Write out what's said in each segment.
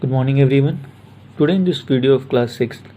Good morning everyone. Today in this video of class 6th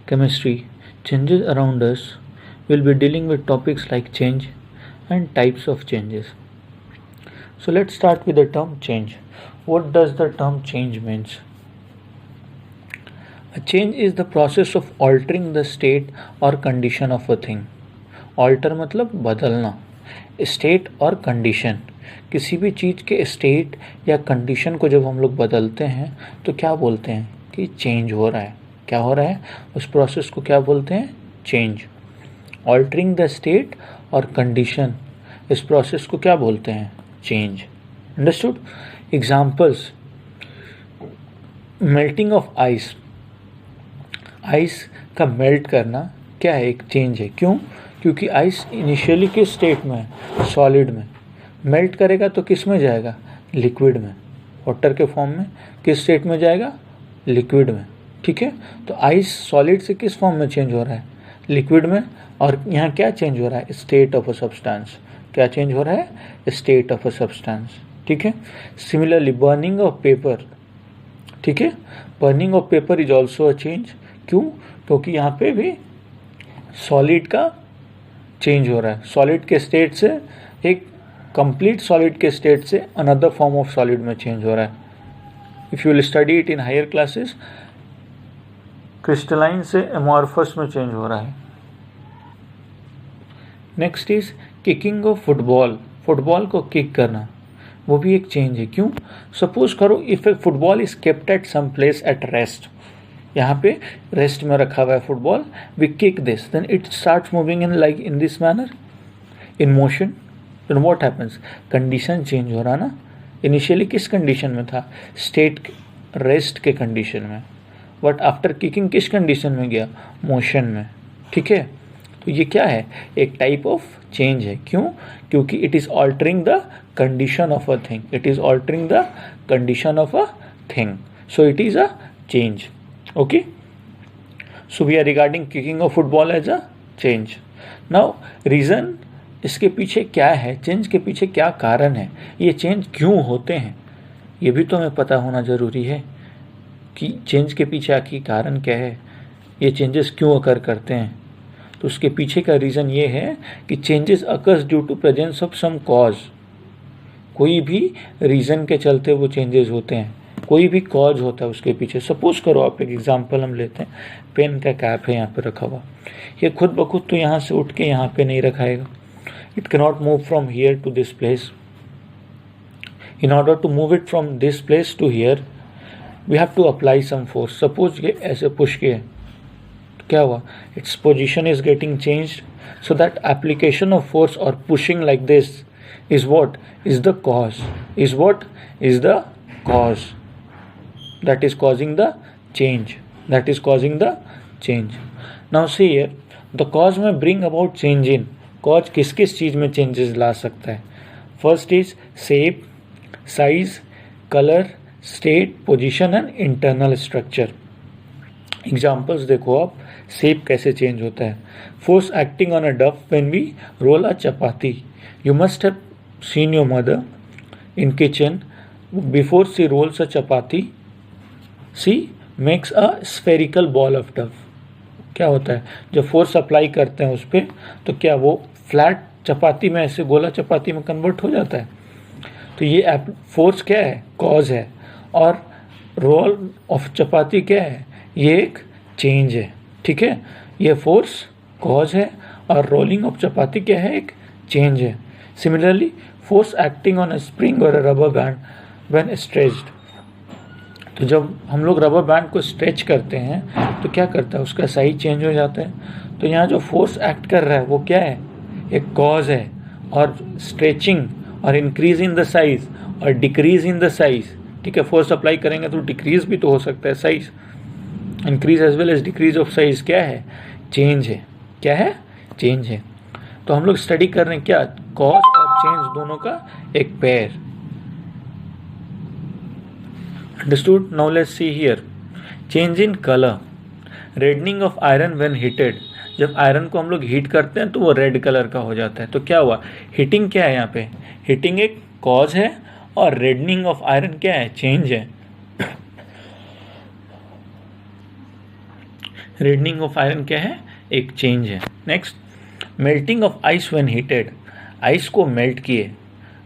chemistry changes around us we'll be dealing with topics like change and types of changes. So let's start with the term change. What does the term change means? A change is the process of altering the state or condition of a thing. Alter मतलब बदलना, state और condition. किसी भी चीज़ के state या condition को जब हम लोग बदलते हैं तो क्या बोलते हैं कि चेंज हो रहा है. क्या हो रहा है, उस प्रोसेस को क्या बोलते हैं, चेंज. ऑल्टरिंग द स्टेट और कंडीशन, इस प्रोसेस को क्या बोलते हैं, change. Understood. Examples, melting of ice. Ice का मेल्ट करना क्या है, एक चेंज है. क्यों? क्योंकि आइस इनिशियली किस स्टेट में है, सॉलिड में. मेल्ट करेगा तो किस में जाएगा, लिक्विड में. वाटर के फॉर्म में किस स्टेट में जाएगा, लिक्विड में. ठीक है. तो आइस सॉलिड से किस फॉर्म में चेंज हो रहा है, लिक्विड में. और यहाँ क्या चेंज हो रहा है, स्टेट ऑफ अ सब्सटेंस. क्या चेंज हो रहा है, स्टेट ऑफ अ सब्सटेंस. ठीक है. Similarly burning of paper. ठीक है. Burning of paper is also a change. क्यों? क्योंकि यहाँ पे भी सॉलिड का चेंज हो रहा है. सॉलिड के स्टेट से एक कंप्लीट सॉलिड के स्टेट से अनदर फॉर्म ऑफ सॉलिड में चेंज हो रहा है. If you will study it in higher classes, crystalline से एमॉर्फस में चेंज हो रहा है. Next is kicking of football. Football को किक करना, वो भी एक चेंज है. क्यों? सपोज करो if a football is kept at some place at rest. यहाँ पे रेस्ट में रखा हुआ है football. We kick this, then it starts moving in like in this manner, in motion. Then what happens, condition change हो रहा ना. Initially किस कंडीशन में था, स्टेट रेस्ट के कंडीशन में. बट आफ्टर किकिंग किस कंडीशन में गया, मोशन में. ठीक है. तो ये क्या है, एक टाइप ऑफ चेंज है. क्यों? क्योंकि it is altering the condition of a thing. It is altering the condition of a thing. So it is a change. Okay, so we are regarding kicking of football as a change. Now reason, इसके पीछे क्या है, change के पीछे क्या कारण है, ये चेंज क्यों होते हैं, ये भी तो हमें पता होना ज़रूरी है कि चेंज के पीछे आखिर कारण क्या है, ये चेंजेस क्यों अकर करते हैं. तो उसके पीछे का रीज़न ये है कि changes occurs due to presence of some cause. कोई भी रीज़न के चलते वो चेंजेस होते हैं, कोई भी कॉज होता है उसके पीछे. सपोज करो आप एक एग्जांपल हम लेते हैं, पेन का कैप है यहाँ पे रखा हुआ. ये खुद ब खुद तो यहाँ से उठ के यहाँ पे नहीं रखाएगा. It can not move from here to this place. In order to move it from this place to here we have to apply some force. Suppose ये ऐसे पुश किए, तो क्या हुआ, it's position is getting changed. So that application of force और pushing like this is what is the cause. Is what is the cause that is causing the change. That is causing the change. Now see here, the cause may bring about change in. Cause किस किस चीज़ में changes ला सकता है. First is shape, size, color, state, position and internal structure. Examples देखो आप, shape कैसे change होता है. Force acting on a duff when we roll a chapati. You must have seen your mother in kitchen before she rolls a chapati. She makes a spherical ball of duff. क्या होता है, जब force apply करते हैं उस पर तो क्या वो फ्लैट चपाती में ऐसे गोला चपाती में कन्वर्ट हो जाता है. तो ये फोर्स क्या है, कॉज है. और रोल ऑफ चपाती क्या है, ये एक चेंज है. ठीक है. ये फोर्स कॉज है और रोलिंग ऑफ चपाती क्या है, एक चेंज है. Similarly force acting on a spring और a rubber band when stretched. तो जब हम लोग रबर बैंड को स्ट्रेच करते हैं तो क्या करता है, उसका साइज चेंज हो जाता है. तो यहाँ जो फोर्स एक्ट कर रहा है वो क्या है, एक कॉज है. और स्ट्रेचिंग और इंक्रीज इन द साइज और डिक्रीज इन द साइज. ठीक है. फोर्स अप्लाई करेंगे तो डिक्रीज भी तो हो सकता है size. Increase as well as decrease of size क्या है, चेंज है. क्या है, चेंज है. तो हम लोग स्टडी कर रहे हैं क्या, कॉज और चेंज दोनों का एक pair. Understood? Now let's see here. Change in color. Reddening of iron when heated. जब आयरन को हम लोग हीट करते हैं तो वो रेड कलर का हो जाता है. तो क्या हुआ, हीटिंग क्या है यहाँ पे, हीटिंग एक कॉज है और रेडनिंग ऑफ आयरन क्या है, चेंज है. रेडनिंग ऑफ आयरन क्या है? एक चेंज है। Next, melting of ice when heated. Ice को मेल्ट किए,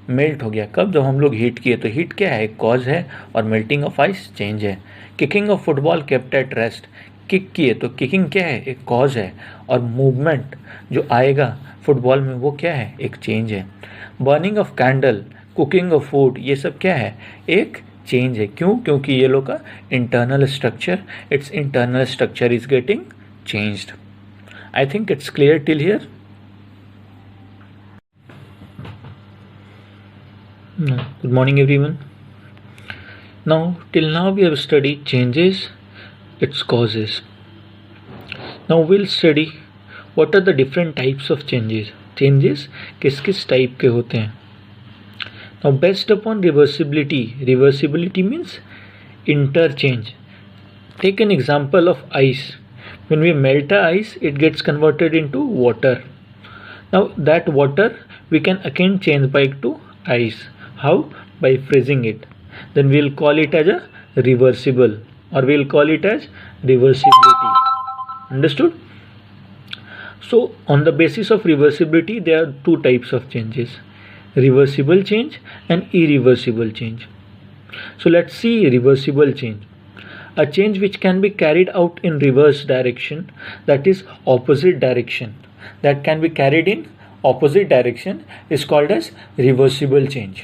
मेल्ट हो गया कब? जब हम लोग हीट किए। तो हीट क्या है? एक कॉज है, और मेल्टिंग ऑफ आइस चेंज है। Kicking of football kept at rest. Kick किए तो किकिंग क्या है? एक कॉज है, और मूवमेंट जो आएगा फुटबॉल में वो क्या है? एक चेंज है। Burning of candle, cooking of food, ये सब क्या है? एक चेंज है। क्यों? क्योंकि ये लोग का internal structure, it's internal structure is getting changed. I think it's clear till here. Good morning everyone. Now till now we have studied changes, its causes. Now we'll study what are the different types of changes. Changes किस किस type के होते हैं. Now based upon reversibility. Reversibility means interchange. Take an example of ice. When we melt the ice, it gets converted into water. Now that water we can again change back to ice. How? By freezing it. Then we'll call it as a reversible, or we'll call it as reversibility. Understood? So on the basis of reversibility, there are two types of changes: reversible change and irreversible change. So let's see reversible change. A change which can be carried out in reverse direction, that is opposite direction, that can be carried in opposite direction is called as reversible change.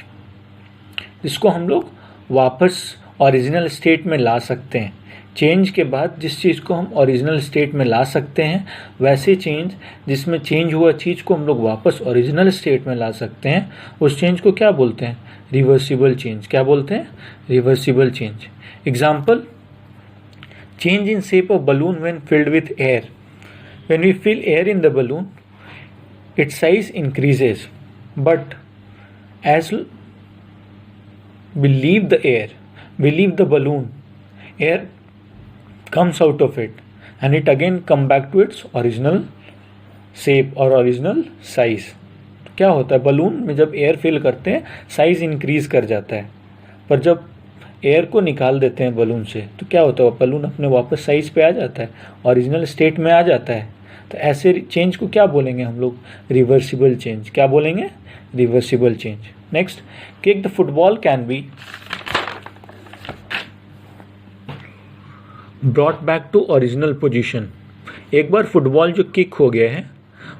इसको हम लोग वापस original state में ला सकते हैं। Change के बाद जिस चीज़ को हम ओरिजिनल स्टेट में ला सकते हैं, वैसे चेंज जिसमें चेंज हुआ चीज़ को हम लोग वापस ओरिजिनल स्टेट में ला सकते हैं, उस चेंज को क्या बोलते हैं? Reversible change. क्या बोलते हैं? Reversible change. Example, change in shape of balloon when filled with air. When we fill air in the balloon, its size increases, but as we leave the air, we leave the balloon, air comes out of it and it again come back to its original shape or original size. क्या होता है? Balloon में जब air fill करते हैं size increase कर जाता है, पर जब एयर को निकाल देते हैं बलून से तो क्या होता है? बलून अपने वापस साइज पे आ जाता है, ओरिजिनल स्टेट में आ जाता है। तो ऐसे चेंज को क्या बोलेंगे हम लोग? Reversible change. क्या बोलेंगे? Reversible change. Next, kick the football can be brought back to original position. एक बार फुटबॉल जो किक हो गया है,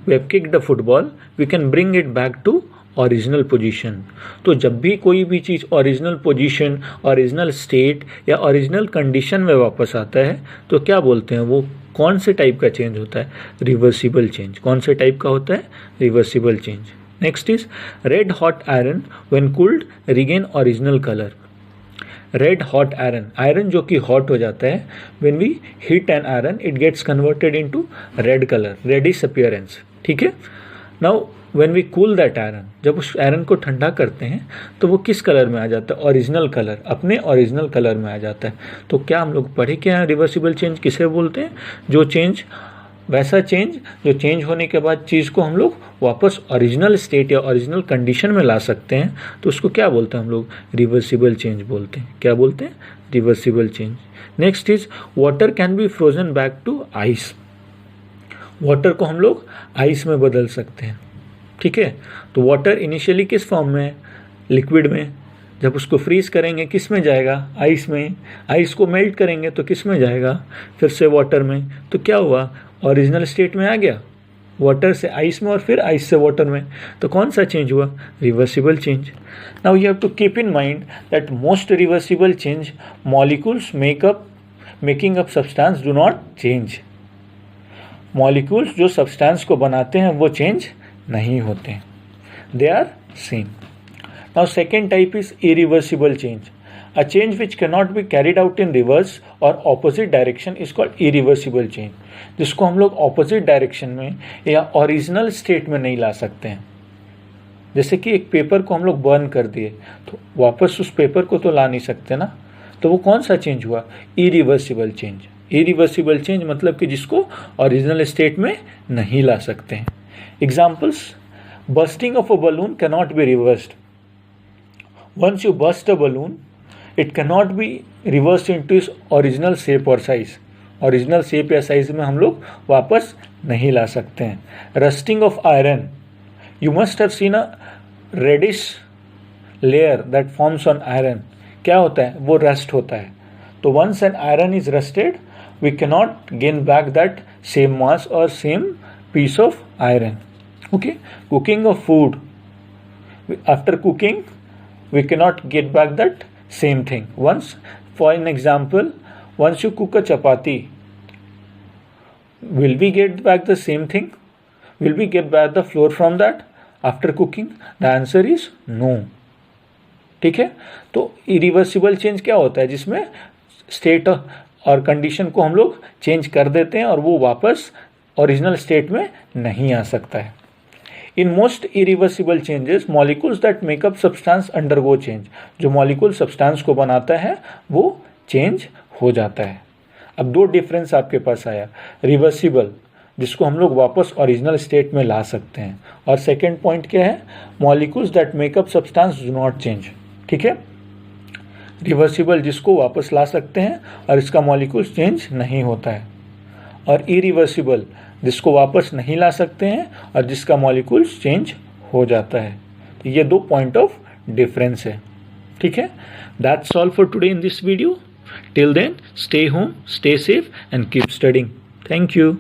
we have kick the football, we can bring it back to original position. तो जब भी कोई भी चीज़ ओरिजिनल पोजीशन, ओरिजिनल स्टेट या ओरिजिनल कंडीशन में वापस आता है तो क्या बोलते हैं? वो कौन से टाइप का चेंज होता है? Reversible change. कौन से टाइप का होता है? Reversible change. Next is red hot iron when cooled regain original colour. Red hot iron, iron जो कि हॉट हो जाता है, when we heat an iron it gets converted into red colour, reddish appearance. ठीक है। Now when we cool that iron, जब उस iron को ठंडा करते हैं तो वो किस कलर में आ जाता है? ओरिजिनल कलर, अपने ओरिजिनल कलर में आ जाता है। तो क्या हम लोग पढ़े क्या है? रिवर्सिबल चेंज किसे बोलते हैं? जो चेंज, वैसा चेंज जो चेंज होने के बाद चीज़ को हम लोग वापस ओरिजिनल स्टेट या ओरिजिनल कंडीशन में ला सकते हैं, तो उसको क्या बोलते हैं हम लोग? रिवर्सिबल चेंज बोलते हैं। क्या बोलते हैं? Reversible change. Next is water can be frozen back to ice. Water को हम लोग आइस में बदल सकते हैं। ठीक है। तो वाटर इनिशियली किस फॉर्म में है? लिक्विड में। जब उसको फ्रीज करेंगे किस में जाएगा? आइस में। आइस को मेल्ट करेंगे तो किस में जाएगा? फिर से वाटर में। तो क्या हुआ? ओरिजिनल स्टेट में आ गया, वाटर से आइस में और फिर आइस से वाटर में। तो कौन सा चेंज हुआ? Reversible change. Now you have to keep in mind that most reversible change molecules making up substance do not change. Molecules जो सब्सटेंस को बनाते हैं वो चेंज नहीं होते, they are same. Now second type is irreversible change. A change which can not be carried out in reverse और opposite direction is called irreversible change, जिसको हम लोग ऑपोजिट डायरेक्शन में या ओरिजिनल स्टेट में नहीं ला सकते हैं। जैसे कि एक पेपर को हम लोग बर्न कर दिए तो वापस उस पेपर को तो ला नहीं सकते ना, तो वो कौन सा चेंज हुआ? Irreversible change. इरिवर्सिबल चेंज मतलब कि जिसको ओरिजिनल स्टेट में नहीं ला सकते हैं। Examples: bursting of a balloon cannot be reversed. Once you burst a balloon, it cannot be reversed into its original shape or size. Original shape या size में हम लोग वापस नहीं ला सकते हैं। Rusting of iron, you must have seen a reddish layer that forms on iron. क्या होता है? वो रस्ट होता है। तो once an iron is rusted we can not gain back that same mass और same piece of iron. Okay, cooking of food, after cooking we cannot get back that same thing. Once, for an example, once you cook a chapati, will we get back the same thing? Will we get back the flour from that after cooking? The answer is no. ठीक है, तो irreversible change क्या होता है? जिसमें state और condition को हम लोग चेंज कर देते हैं और वो वापस ओरिजिनल स्टेट में नहीं आ सकता है। In most irreversible changes molecules that makeup substance undergo change, जो मॉलिक्यूल सब्सटेंस को बनाता है वो चेंज हो जाता है। अब दो डिफरेंस आपके पास आया, रिवर्सिबल जिसको हम लोग वापस ओरिजिनल स्टेट में ला सकते हैं, और सेकेंड पॉइंट क्या है? Molecules that makeup substance do not change. ठीक है, रिवर्सिबल जिसको वापस ला सकते हैं और इसका मॉलिक्यूल्स चेंज नहीं होता है, और इरिवर्सिबल जिसको वापस नहीं ला सकते हैं और जिसका मॉलिक्यूल्स चेंज हो जाता है। तो ये दो पॉइंट ऑफ डिफरेंस है। ठीक है, that's all for today in this video. Till then, stay home, stay safe and keep studying. Thank you.